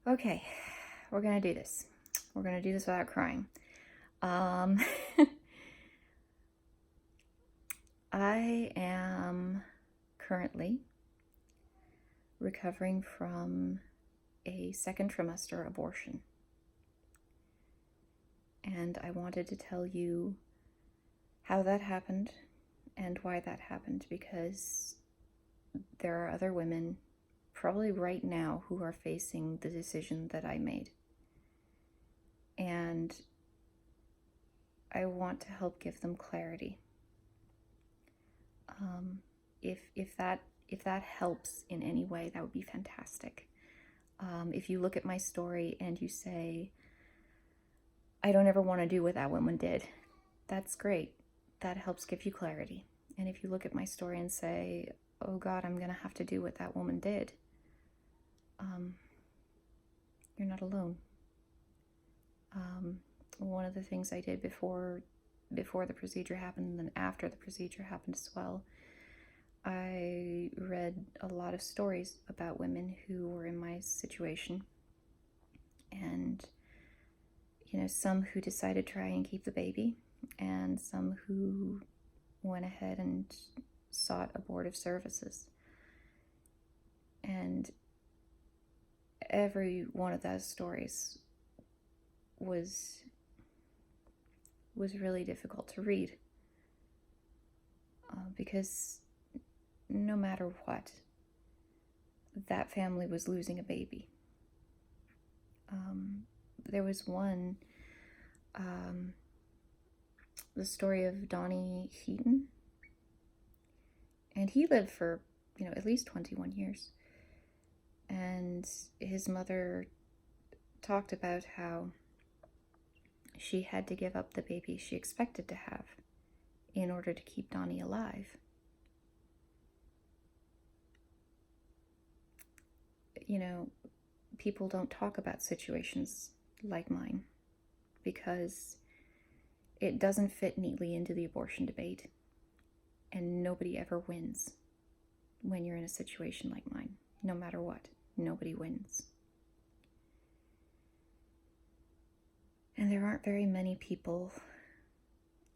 Okay, we're gonna do this. We're gonna do this without crying. Um, I am currently recovering from a second trimester abortion. And I wanted to tell you how that happened and why that happened, because there are other women, probably right now, who are facing the decision that I made. And I want to help give them clarity. If that helps in any way, that would be fantastic. If you look at my story and you say, I don't ever want to do what that woman did, that's great. That helps give you clarity. And if you look at my story and say, oh God, I'm going to have to do what that woman did, you're not alone. One of the things I did before the procedure happened, and then after the procedure happened as well, I read a lot of stories about women who were in my situation, and some who decided to try and keep the baby, and some who went ahead and sought abortive services. And every one of those stories was really difficult to read, because no matter what, that family was losing a baby. There was one, the story of Donnie Heaton, and he lived for, at least 21 years. And his mother talked about how she had to give up the baby she expected to have in order to keep Donnie alive. People don't talk about situations like mine because it doesn't fit neatly into the abortion debate, and nobody ever wins when you're in a situation like mine. No matter what, nobody wins. And there aren't very many people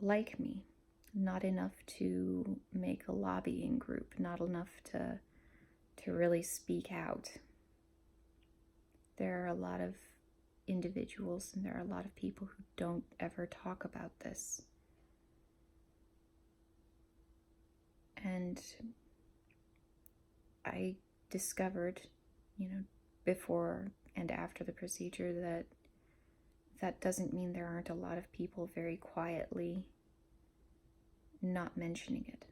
like me, not enough to make a lobbying group, not enough to really speak out. There are a lot of individuals and there are a lot of people who don't ever talk about this. And I discovered, before and after the procedure, that doesn't mean there aren't a lot of people very quietly not mentioning it.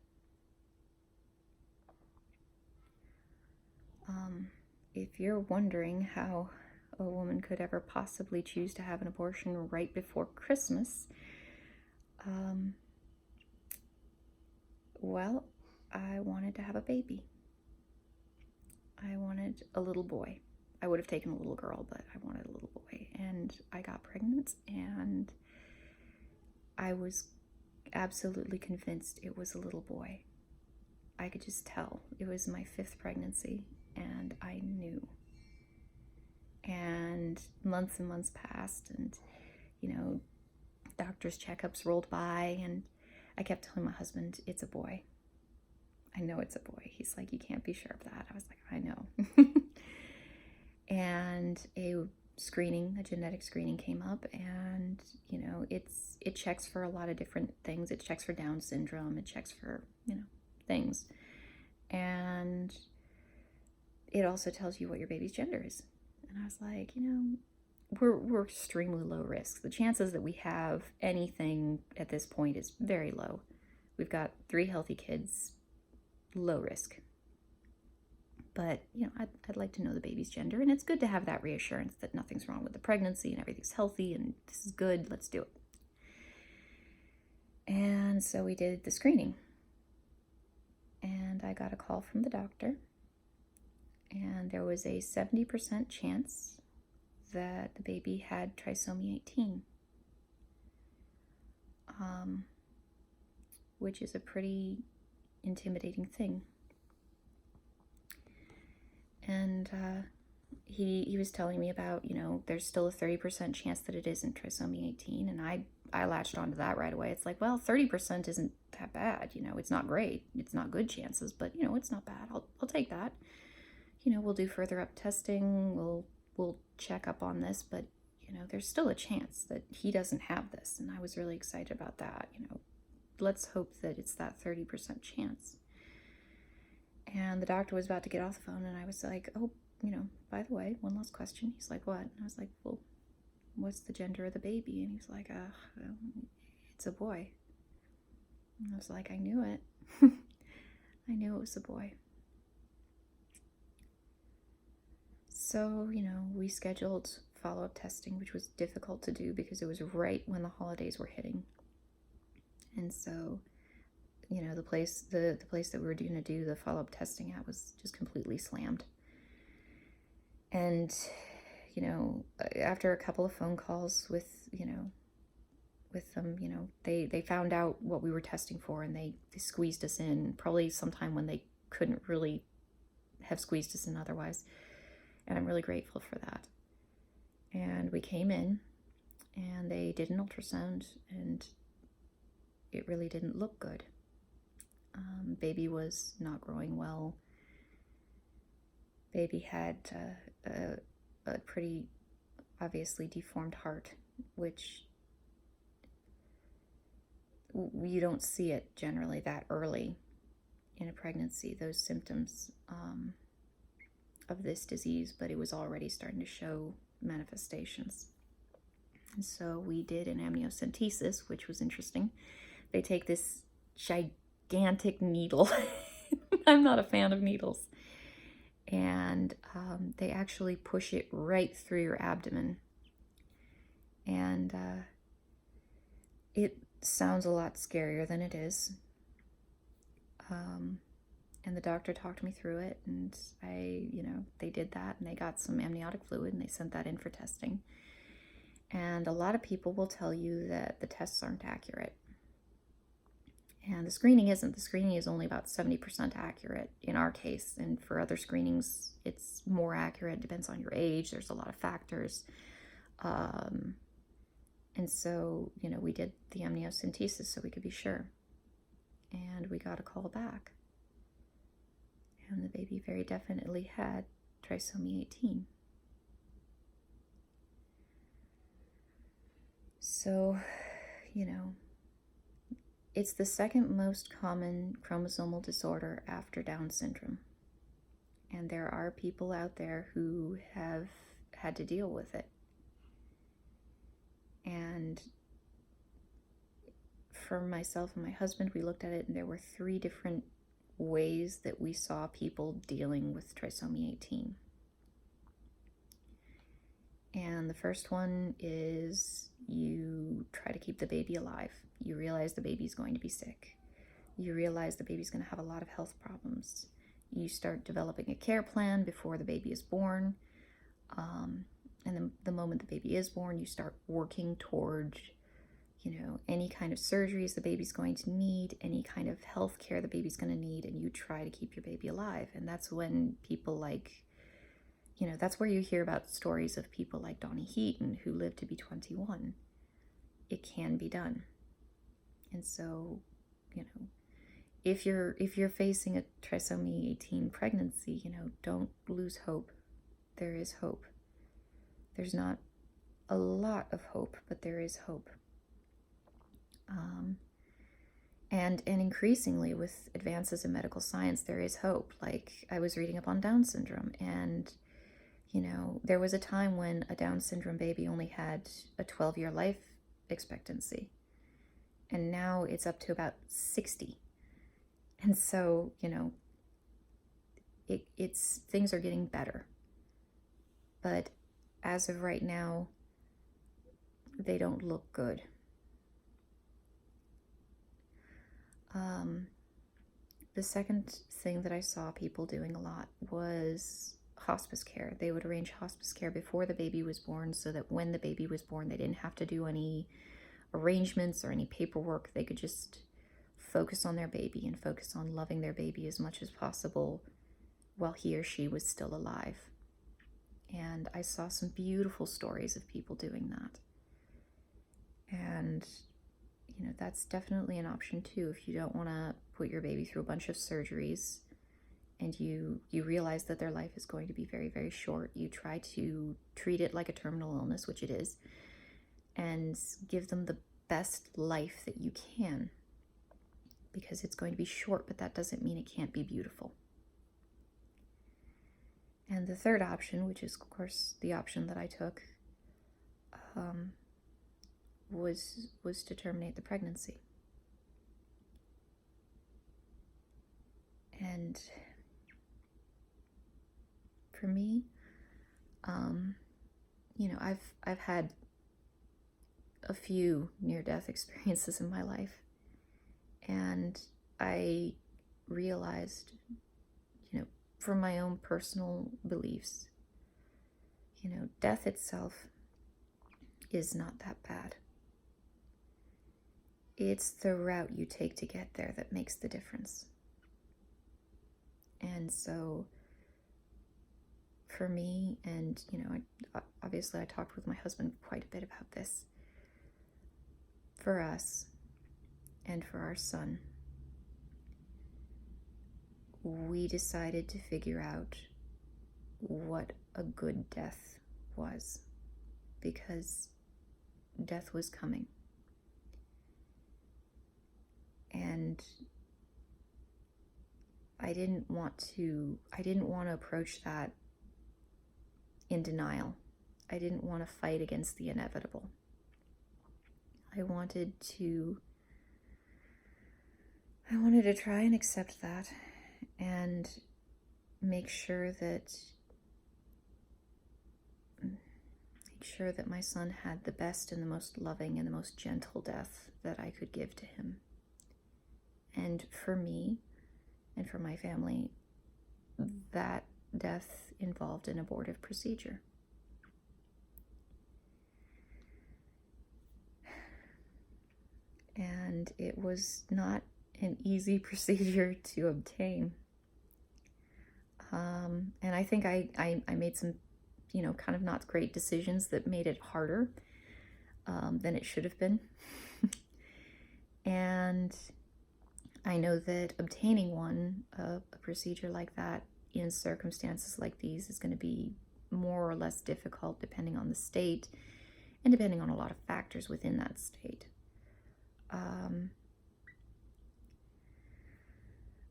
If you're wondering how a woman could ever possibly choose to have an abortion right before Christmas, well, I wanted to have a baby. I wanted a little boy. I would have taken a little girl, but I wanted a little boy. And I got pregnant, and I was absolutely convinced it was a little boy. I could just tell. It was my 5th pregnancy, and I knew. And months and months passed, and, doctor's checkups rolled by, and I kept telling my husband, it's a boy. I know it's a boy. He's like, you can't be sure of that. I was like, I know. And a genetic screening came up, and, it checks for a lot of different things. It checks for Down syndrome. It checks for, things. And it also tells you what your baby's gender is. And I was like, we're extremely low risk. The chances that we have anything at this point is very low. We've got 3 healthy kids, low risk. But, I'd like to know the baby's gender, and it's good to have that reassurance that nothing's wrong with the pregnancy and everything's healthy and this is good, let's do it. And so we did the screening. And I got a call from the doctor, and there was a 70% chance that the baby had trisomy 18, which is a pretty intimidating thing. And he was telling me about, there's still a 30% chance that it isn't trisomy 18. And I latched onto that right away. It's like, well, 30% isn't that bad. It's not great. It's not good chances, but, it's not bad. I'll take that. We'll do further up testing. We'll check up on this, but, there's still a chance that he doesn't have this. And I was really excited about that. Let's hope that it's that 30% chance. And the doctor was about to get off the phone, and I was like, oh, by the way, one last question. He's like, what? And I was like, well, what's the gender of the baby? And he's like, it's a boy. And I was like, I knew it. I knew it was a boy. So, we scheduled follow-up testing, which was difficult to do because it was right when the holidays were hitting. And so, the place that we were going to do the follow-up testing at was just completely slammed. And, after a couple of phone calls with them, they found out what we were testing for, and they squeezed us in probably sometime when they couldn't really have squeezed us in otherwise. And I'm really grateful for that. And we came in, and they did an ultrasound, and it really didn't look good. Baby was not growing well. Baby had a pretty obviously deformed heart, which you don't see it generally that early in a pregnancy, those symptoms of this disease, but it was already starting to show manifestations. And so we did an amniocentesis, which was interesting. They take this gigantic needle. I'm not a fan of needles. And they actually push it right through your abdomen. And it sounds a lot scarier than it is. And the doctor talked me through it, and they did that, and they got some amniotic fluid, and they sent that in for testing. And a lot of people will tell you that the tests aren't accurate. And the screening isn't. The screening is only about 70% accurate in our case. And for other screenings, it's more accurate. It depends on your age. There's a lot of factors. And so, we did the amniocentesis so we could be sure. And we got a call back. And the baby very definitely had trisomy 18. So, it's the second most common chromosomal disorder after Down syndrome. And there are people out there who have had to deal with it. And for myself and my husband, we looked at it, and there were 3 different ways that we saw people dealing with trisomy 18. And the first one is you try to keep the baby alive. You realize the baby's going to be sick. You realize the baby's going to have a lot of health problems. You start developing a care plan before the baby is born. And then the moment the baby is born, you start working toward, any kind of surgeries the baby's going to need, any kind of health care the baby's going to need, and you try to keep your baby alive. And that's when people like, that's where you hear about stories of people like Donnie Heaton who lived to be 21. It can be done. And so, if you're facing a trisomy 18 pregnancy, don't lose hope. There is hope. There's not a lot of hope, but there is hope. And increasingly with advances in medical science, there is hope. Like I was reading up on Down syndrome, and there was a time when a Down syndrome baby only had a 12-year life expectancy. And now it's up to about 60. And so, it's things are getting better. But as of right now, they don't look good. The second thing that I saw people doing a lot was hospice care. They would arrange hospice care before the baby was born so that when the baby was born, they didn't have to do any arrangements or any paperwork. They could just focus on their baby and focus on loving their baby as much as possible while he or she was still alive. And I saw some beautiful stories of people doing that. And, you know, that's definitely an option too. If you don't want to put your baby through a bunch of surgeries and you realize that their life is going to be very, very short, you try to treat it like a terminal illness, which it is, and give them the best life that you can, because it's going to be short, but that doesn't mean it can't be beautiful. And the third option, which is of course the option that I took, was to terminate the pregnancy. And for me, you know, I've had a few near-death experiences in my life, and I realized, you know, from my own personal beliefs, you know, death itself is not that bad. It's the route you take to get there that makes the difference. And so for me, and, you know, obviously I talked with my husband quite a bit about this, for us and for our son, we decided to figure out what a good death was, because death was coming. And I didn't want to approach that in denial. I didn't want to fight against the inevitable. I wanted to try and accept that and make sure that my son had the best and the most loving and the most gentle death that I could give to him. And for me and for my family, that death involved an abortive procedure. And it was not an easy procedure to obtain. And I think I made some, you know, kind of not great decisions that made it harder than it should have been. And I know that obtaining a procedure like that in circumstances like these is going to be more or less difficult depending on the state and depending on a lot of factors within that state.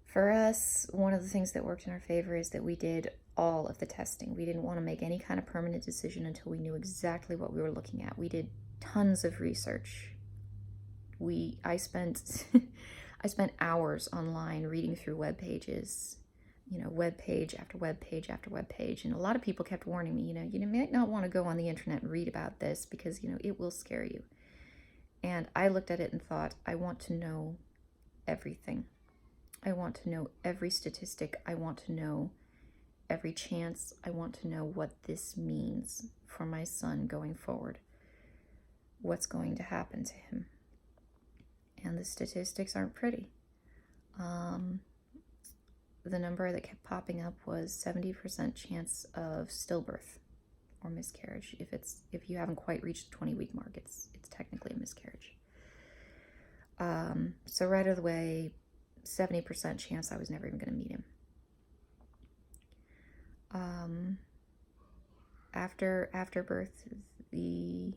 For us, one of the things that worked in our favor is that we did all of the testing. We didn't want to make any kind of permanent decision until we knew exactly what we were looking at. We did tons of research. I spent hours online reading through web pages, you know, web page after web page after web page. And a lot of people kept warning me, you might not want to go on the internet and read about this because, you know, it will scare you. And I looked at it and thought, I want to know everything. I want to know every statistic. I want to know every chance. I want to know what this means for my son going forward. What's going to happen to him? And the statistics aren't pretty. The number that kept popping up was 70% chance of stillbirth or miscarriage. If you haven't quite reached the 20-week mark, it's technically a miscarriage. So right out of the way, 70% chance I was never even going to meet him. After birth, the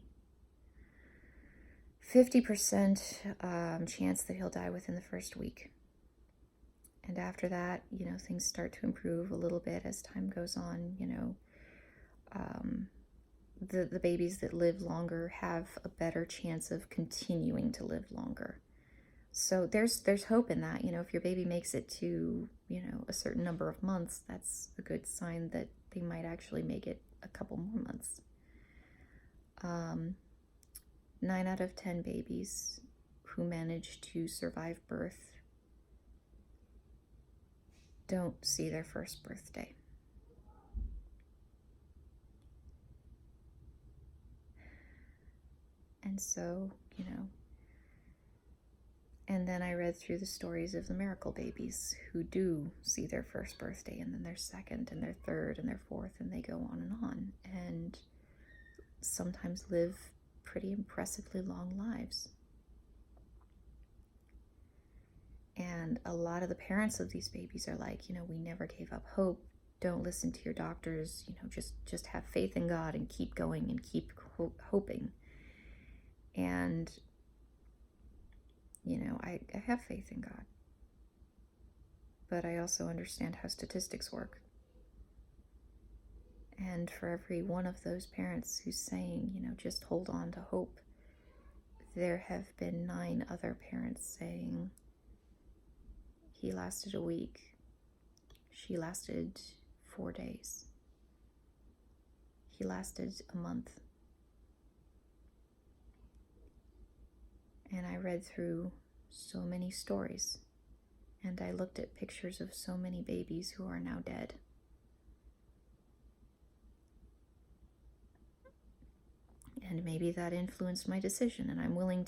50% chance that he'll die within the first week. And after that, you know, things start to improve a little bit as time goes on. You know, the babies that live longer have a better chance of continuing to live longer. So there's hope in that. You know, if your baby makes it to, you know, a certain number of months, that's a good sign that they might actually make it a couple more months. 9 out of 10 babies who manage to survive birth don't see their first birthday. And so, you know, And then I read through the stories of the miracle babies who do see their first birthday, and then their second, and their third, and their fourth, and they go on, and sometimes live pretty impressively long lives. And a lot of the parents of these babies are like, we never gave up hope. Don't listen to your doctors, just have faith in God and keep going and keep hoping. And I have faith in God, but I also understand how statistics work. And for every one of those parents who's saying, just hold on to hope, there have been 9 other parents saying, he lasted a week, she lasted 4 days, he lasted a month. And I read through so many stories, and I looked at pictures of so many babies who are now dead. And maybe that influenced my decision, and I'm willing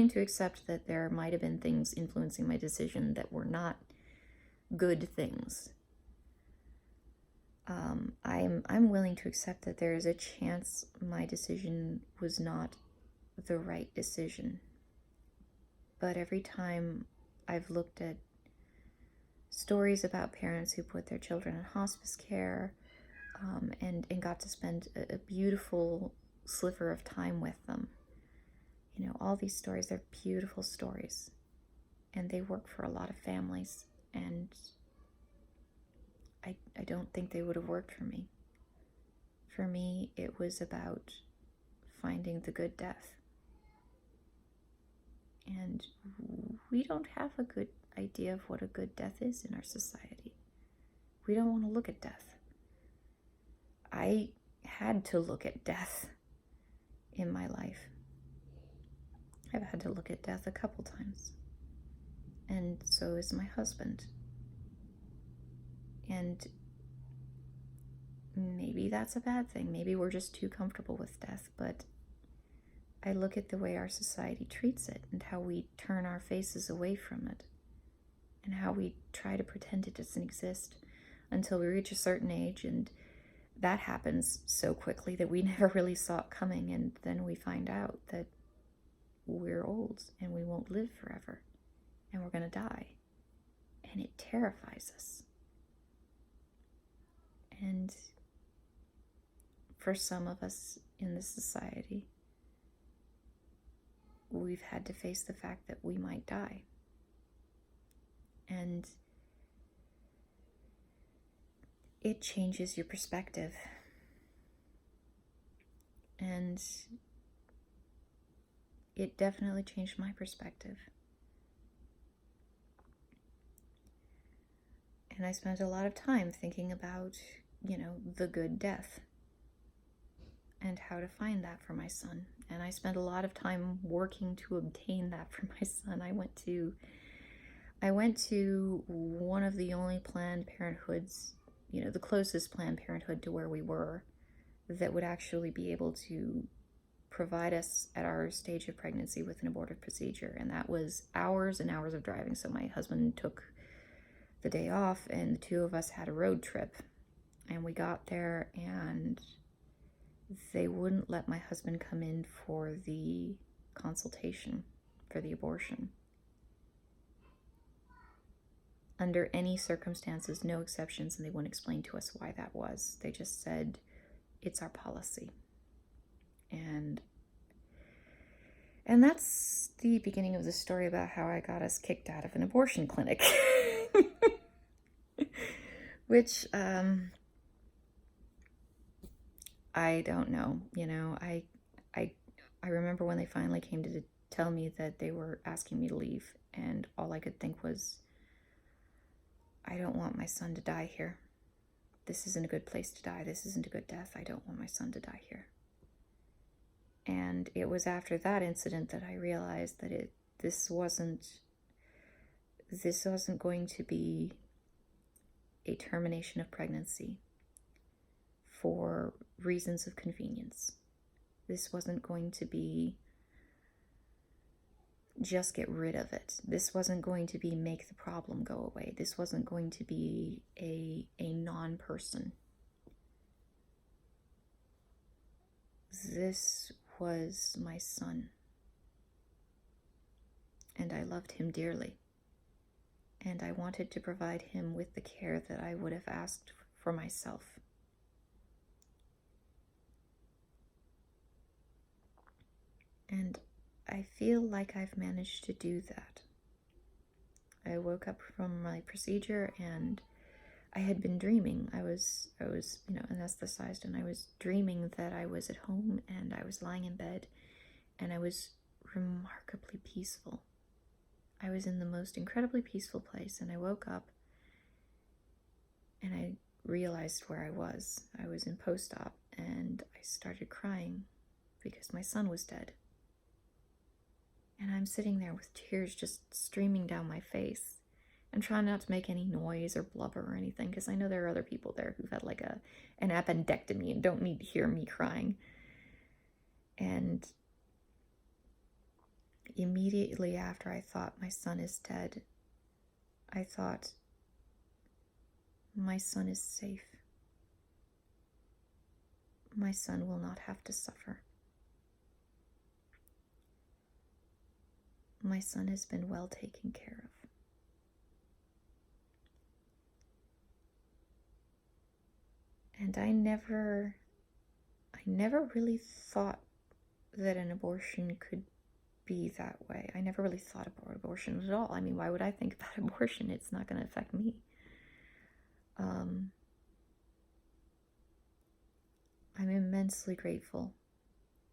to accept that there might have been things influencing my decision that were not good things. I'm willing to accept that there is a chance my decision was not the right decision. But every time I've looked at stories about parents who put their children in hospice care, and got to spend a beautiful sliver of time with them, all these stories, they're beautiful stories, and they work for a lot of families, and I don't think they would have worked for me. For me, it was about finding the good death. And we don't have a good idea of what a good death is in our society. We don't want to look at death. I had to look at death in my life. I've had to look at death a couple times. And so is my husband. And maybe that's a bad thing. Maybe we're just too comfortable with death, but I look at the way our society treats it and how we turn our faces away from it and how we try to pretend it doesn't exist until we reach a certain age, and that happens so quickly that we never really saw it coming, and then we find out that we're old and we won't live forever and we're going to die, and it terrifies us. And for some of us in this society, we've had to face the fact that we might die. And it changes your perspective. And it definitely changed my perspective. And I spent a lot of time thinking about, the good death and how to find that for my son. And I spent a lot of time working to obtain that for my son. I went to one of the only Planned Parenthoods, the closest Planned Parenthood to where we were, that would actually be able to provide us at our stage of pregnancy with an abortive procedure. And that was hours and hours of driving. So my husband took the day off, and the 2 of us had a road trip. And we got there, and they wouldn't let my husband come in for the consultation for the abortion. Under any circumstances, no exceptions, and they wouldn't explain to us why that was. They just said, it's our policy. And that's the beginning of the story about how I got us kicked out of an abortion clinic. Which, I don't know. I remember when they finally came to tell me that they were asking me to leave, and all I could think was, I don't want my son to die here. This isn't a good place to die. This isn't a good death. I don't want my son to die here. And it was after that incident that I realized that this wasn't going to be a termination of pregnancy for reasons of convenience. This wasn't going to be just get rid of it. This wasn't going to be make the problem go away. This wasn't going to be a non-person. This was my son, and I loved him dearly, and I wanted to provide him with the care that I would have asked for myself. And I feel like I've managed to do that. I woke up from my procedure and I had been dreaming. I was, anesthetized, and I was dreaming that I was at home and I was lying in bed and I was remarkably peaceful. I was in the most incredibly peaceful place, and I woke up and I realized where I was. I was in post-op, and I started crying because my son was dead. And I'm sitting there with tears just streaming down my face. I'm trying not to make any noise or blubber or anything, because I know there are other people there who've had like an appendectomy and don't need to hear me crying. And immediately after I thought my son is dead, I thought my son is safe. My son will not have to suffer. My son has been well taken care of. And I never really thought that an abortion could be that way. I never really thought about abortion at all. I mean, why would I think about abortion? It's not going to affect me. I'm immensely grateful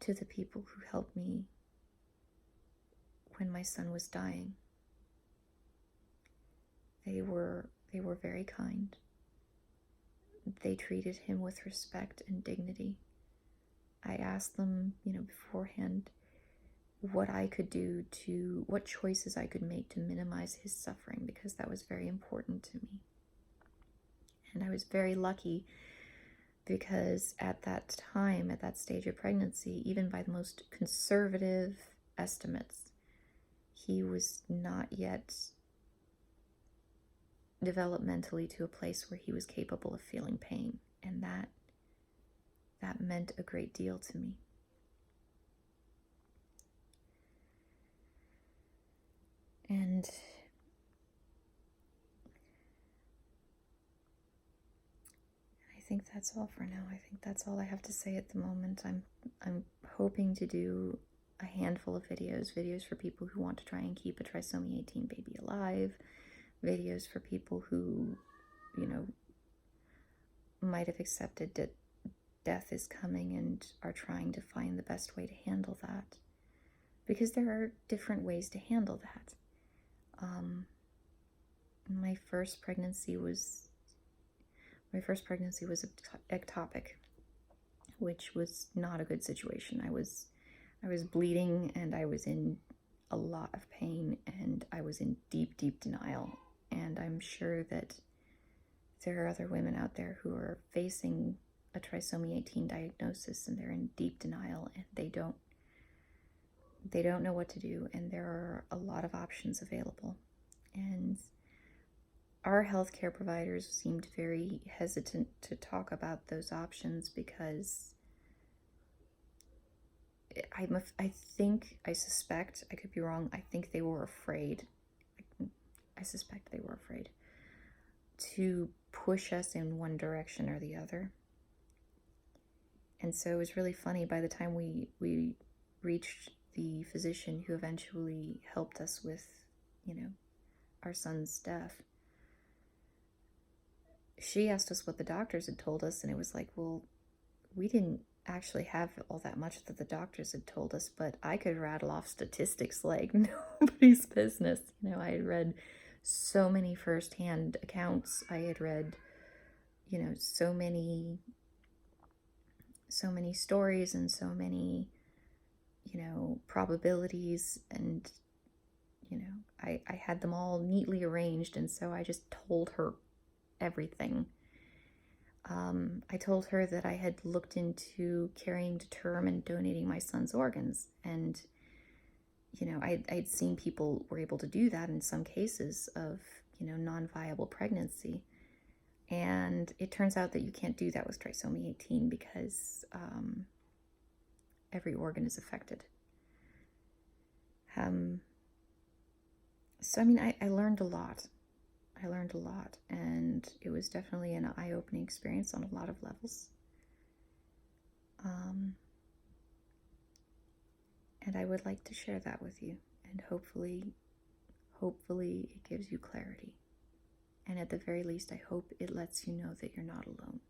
to the people who helped me when my son was dying. They were very kind. They treated him with respect and dignity. I asked them, beforehand, what I could do what choices I could make to minimize his suffering, because that was very important to me. And I was very lucky, because at that time, at that stage of pregnancy, even by the most conservative estimates, he was not yet developmentally to a place where he was capable of feeling pain, and that meant a great deal to me. And I think that's all for now. I think that's all I have to say at the moment. I'm hoping to do a handful of videos for people who want to try and keep a trisomy 18 baby alive, videos for people who, might have accepted that death is coming and are trying to find the best way to handle that. Because there are different ways to handle that. My first pregnancy was ectopic, which was not a good situation. I was bleeding, and I was in a lot of pain, and I was in deep, deep denial. And I'm sure that there are other women out there who are facing a trisomy 18 diagnosis, and they're in deep denial, and they don't know what to do, and there are a lot of options available. And our healthcare providers seemed very hesitant to talk about those options, because I suspect, I could be wrong, I think they were afraid, I suspect they were afraid to push us in one direction or the other. And so it was really funny, by the time we reached the physician who eventually helped us with, our son's death, she asked us what the doctors had told us, and it was like, well, we didn't actually have all that much that the doctors had told us, but I could rattle off statistics like nobody's business. I had read so many firsthand accounts. I had read, so many stories and so many, probabilities, and, I had them all neatly arranged, and so I just told her everything. I told her that I had looked into carrying to term and donating my son's organs, and I'd seen people were able to do that in some cases of, non-viable pregnancy. And it turns out that you can't do that with trisomy 18 because every organ is affected. So, I mean, I learned a lot. And it was definitely an eye-opening experience on a lot of levels. And I would like to share that with you, and hopefully it gives you clarity. And at the very least, I hope it lets you know that you're not alone.